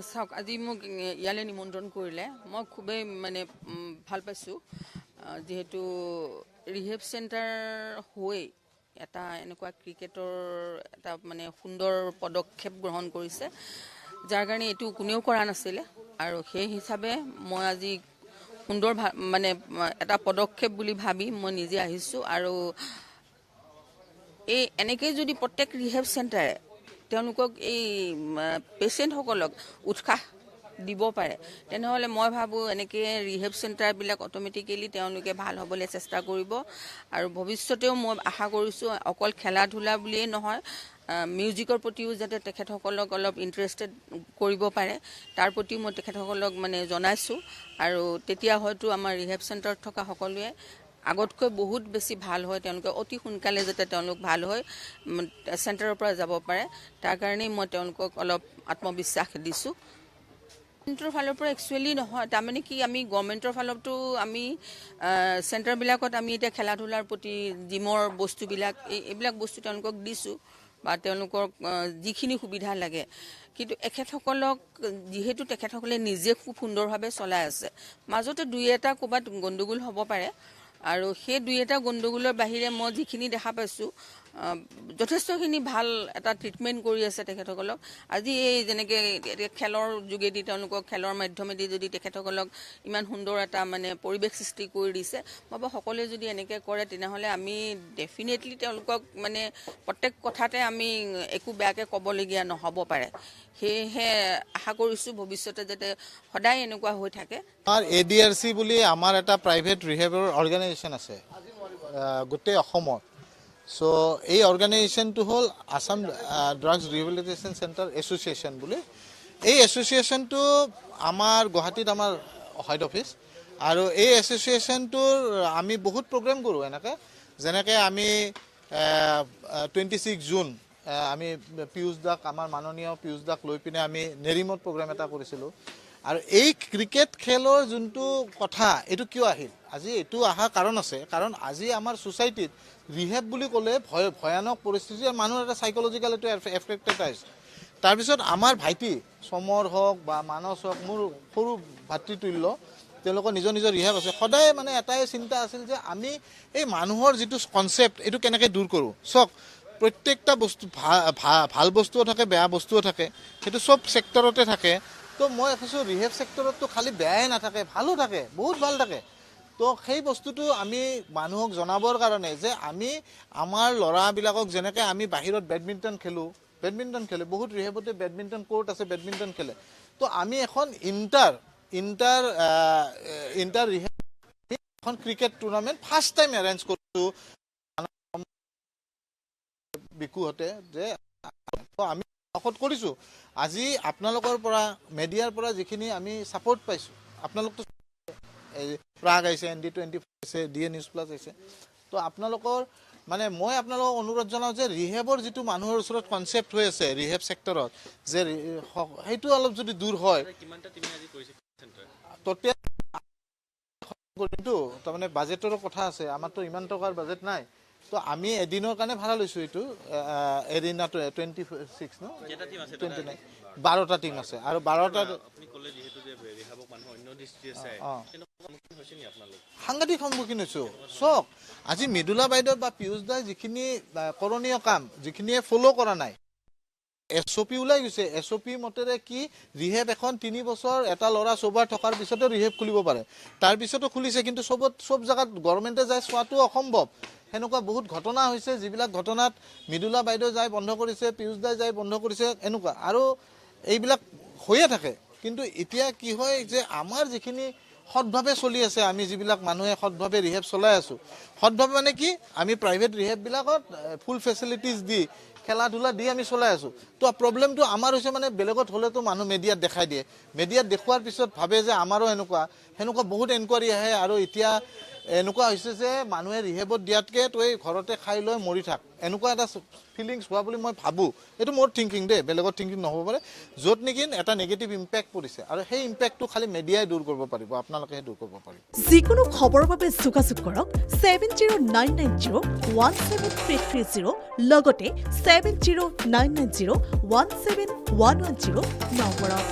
চাওক আজি মোক ইয়ালৈ নিমন্ত্ৰণ কৰিলে মই খুবেই মানে ভাল পাইছোঁ যিহেতু ৰিহেব চেণ্টাৰ হৈ এটা এনেকুৱা ক্ৰিকেটৰ এটা মানে সুন্দৰ পদক্ষেপ গ্ৰহণ কৰিছে যাৰ কাৰণে এইটো কোনেও কৰা নাছিলে আৰু সেই হিচাপে মই আজি সুন্দৰ মানে এটা পদক্ষেপ বুলি ভাবি মই নিজে আহিছোঁ আৰু এই এনেকৈ যদি প্ৰত্যেক ৰিহেব চেণ্টাৰে তেওঁলোকক এই পেচেণ্টসকলক উৎসাহ দিব পাৰে তেনেহ'লে মই ভাবোঁ এনেকৈ ৰিহেব চেণ্টাৰবিলাক অট'মেটিকেলি তেওঁলোকে ভাল হ'বলৈ চেষ্টা কৰিব আৰু ভৱিষ্যতেও মই আশা কৰিছোঁ অকল খেলা ধূলা বুলিয়েই নহয় মিউজিকৰ প্ৰতিও যাতে তেখেতসকলক অলপ ইণ্টাৰেষ্টেড কৰিব পাৰে তাৰ প্ৰতিও মই তেখেতসকলক মানে জনাইছোঁ আৰু তেতিয়া হয়তো আমাৰ ৰিহেব চেণ্টাৰত থকা সকলোৱে আগতকৈ বহুত বেছি ভাল হয় তেওঁলোকে অতি সোনকালে যাতে তেওঁলোক ভাল হৈ চেণ্টাৰৰ পৰা যাব পাৰে তাৰ কাৰণেই মই তেওঁলোকক অলপ আত্মবিশ্বাস দিছোঁ গভৰ্ণমেণ্টৰ ফালৰ পৰা একচুৱেলি নহয় তাৰমানে কি আমি গভৰ্ণমেণ্টৰ ফালতো আমি চেণ্টাৰবিলাকত আমি এতিয়া খেলা ধূলাৰ প্ৰতি জিমৰ বস্তুবিলাক এইবিলাক বস্তু তেওঁলোকক দিছোঁ বা তেওঁলোকক যিখিনি সুবিধা লাগে কিন্তু এখেতসকলক যিহেতু তেখেতসকলে নিজে খুব সুন্দৰভাৱে চলাই আছে মাজতে দুই এটা ক'ৰবাত গণ্ডগোল হ'ব পাৰে আৰু সেই দুই এটা গণ্ডগোলৰ বাহিৰে মই যিখিনি দেখা পাইছোঁ যথেষ্টখিনি ভাল এটা ট্ৰিটমেণ্ট কৰি আছে তেখেতসকলক আজি এই যেনেকৈ খেলৰ যোগেদি তেওঁলোকক খেলৰ মাধ্যমেদি যদি তেখেতসকলক ইমান সুন্দৰ এটা মানে পৰিৱেশ সৃষ্টি কৰি দিছে মই ভাবোঁ সকলোৱে যদি এনেকৈ কৰে তেনেহ'লে আমি ডেফিনেটলি তেওঁলোকক মানে প্ৰত্যেক কথাতে আমি একো বেয়াকৈ ক'বলগীয়া নহ'ব পাৰে সেয়েহে আশা কৰিছোঁ ভৱিষ্যতে যাতে সদায় এনেকুৱা হৈ থাকে আমাৰ ADRC বুলি আমাৰ এটা প্ৰাইভেট ৰিহেবৰ অৰ্গেনাইজেশ্যন আছে গোটেই অসমত সো এই অৰ্গেনাইজেশ্যনটো হ'ল Assam drugs rehabilitation centre association বুলি এই এছ'চিয়েশ্যনটো আমাৰ গুৱাহাটীত আমাৰ হেড অফিচ আৰু এই এছ'চিয়েশ্যনটোৰ আমি বহুত প্ৰগ্ৰেম কৰোঁ যেনেকৈ আমি 26 জুন আমি পীয়ুষ দাক আমাৰ মাননীয় পীয়ুষ দাক লৈ পিনে আমি নেৰিমত প্ৰগ্ৰেম এটা কৰিছিলোঁ আৰু এই ক্ৰিকেট খেলৰ যোনটো কথা এইটো কিয় আহিল আজি এইটো অহা কাৰণ আছে কাৰণ আজি আমাৰ ছ'চাইটিত ৰিহেব বুলি ক'লে ভয়ানক পৰিস্থিতি আৰু মানুহৰ এটা চাইক'লজিকেল এইটো এফেক্টেড হৈছে তাৰপিছত আমাৰ ভাইটি সমৰ হওক বা মানস হওক মোৰ সৰু ভাতৃতুল্য তেওঁলোকৰ নিজৰ নিজৰ ৰিহেব আছে সদায় মানে এটাই চিন্তা আছিল যে আমি এই মানুহৰ যিটো কনচেপ্ট এইটো কেনেকৈ দূৰ কৰোঁ চাওক প্ৰত্যেকটা বস্তু ভাল বস্তুও থাকে বেয়া বস্তুও থাকে সেইটো চব ছেক্টৰতে থাকে তো মই দেখিছোঁ ৰিহেব ছেক্টৰততো খালি বেয়াই নাথাকে ভালো থাকে বহুত ভাল থাকে তো সেই বস্তুটো আমি মানুহক জনাবৰ কাৰণে যে আমি আমাৰ ল'ৰাবিলাকক যেনেকৈ আমি বাহিৰত বেডমিণ্টন খেলে বহুত ৰিহেবতে বেডমিণ্টন কোৰ্ট আছে বেডমিণ্টন খেলে তো আমি এখন ইণ্টাৰ ৰিহেব এখন cricket tournament first time arrange কৰিছোঁ বিকুহঁতে যে আমি আশত কৰিছোঁ আজি আপোনালোকৰ পৰা মিডিয়াৰ পৰা যিখিনি আমি ছাপোৰ্ট পাইছোঁ আপোনালোকতো প্ৰাগ আহিছে ND24 আছে DA নিউজ প্লাছ আহিছে তো আপোনালোকৰ মানে মই আপোনালোকক অনুৰোধ জনাওঁ যে ৰিহেবৰ যিটো মানুহৰ ওচৰত কনচেপ্ট হৈ আছে ৰিহেব ছেক্টৰত যে সেইটো অলপ যদি দূৰ হয় তাৰমানে বাজেটৰো কথা আছে আমাৰতো ইমান টকাৰ বাজেট নাই তো আমি এদিনৰ কাৰণে ভাড়া লৈছোঁ এইটো এদিন 26 ন 29 12টা টিম আছে আৰু 12টা সাংঘাতিক সন্মুখীন হৈছোঁ চক আজি মৃদুলা বাইদেউ বা পীয়ুষ দাই যিখিনি কৰণীয় কাম যিখিনিয়ে ফ'ল' কৰা নাই SOP ওলাই গৈছে SOP মতেৰে কি ৰিহেব এখন 3 বছৰ এটা ল'ৰা চোবাৰ থকাৰ পিছতো ৰিহেব খুলিব পাৰে তাৰপিছতো খুলিছে কিন্তু চব জেগাত গভৰ্ণমেণ্টে যায় চোৱাটো অসম্ভৱ সেনেকুৱা বহুত ঘটনা হৈছে যিবিলাক ঘটনাত মৃদুলা বাইদেউ যাই বন্ধ কৰিছে পীয়ুষ দাই যাই বন্ধ কৰিছে এনেকুৱা আৰু এইবিলাক হৈয়ে থাকে কিন্তু এতিয়া কি হয় যে আমাৰ যিখিনি সৎভাৱে চলি আছে আমি যিবিলাক মানুহে সৎভাৱে ৰিহেব চলাই আছোঁ সৎভাৱে মানে কি আমি প্ৰাইভেট ৰিহেববিলাকত ফুল ফেচিলিটিজ দি খেলা ধূলা দি আমি চলাই আছোঁ তো প্ৰব্লেমটো আমাৰ হৈছে মানে বেলেগত হ'লেতো মানুহ মিডিয়াত দেখাই দিয়ে মিডিয়াত দেখুৱাৰ পিছত ভাবে যে আমাৰো সেনেকুৱা বহুত এনকুৱাৰী আহে আৰু এতিয়া এনেকুৱা হৈছে যে মানুহে ৰিহেবত দিয়াতকৈ তই ঘৰতে খাই লৈ মৰি থাক এনেকুৱা এটা ফিলিংছ হোৱা বুলি মই ভাবোঁ এইটো মোৰ থিংকিং দেই বেলেগৰ থিংকিং নহ'ব পাৰে য'ত নেকি এটা নিগেটিভ ইম্পেক্ট পৰিছে আৰু সেই ইম্পেক্টটো খালি মিডিয়াই দূৰ কৰিব পাৰিব আপোনালোকেহে দূৰ কৰিব পাৰিব যিকোনো খবৰৰ বাবে যোগাযোগ কৰক 7099017330 লগতে 7099017110 নম্বৰত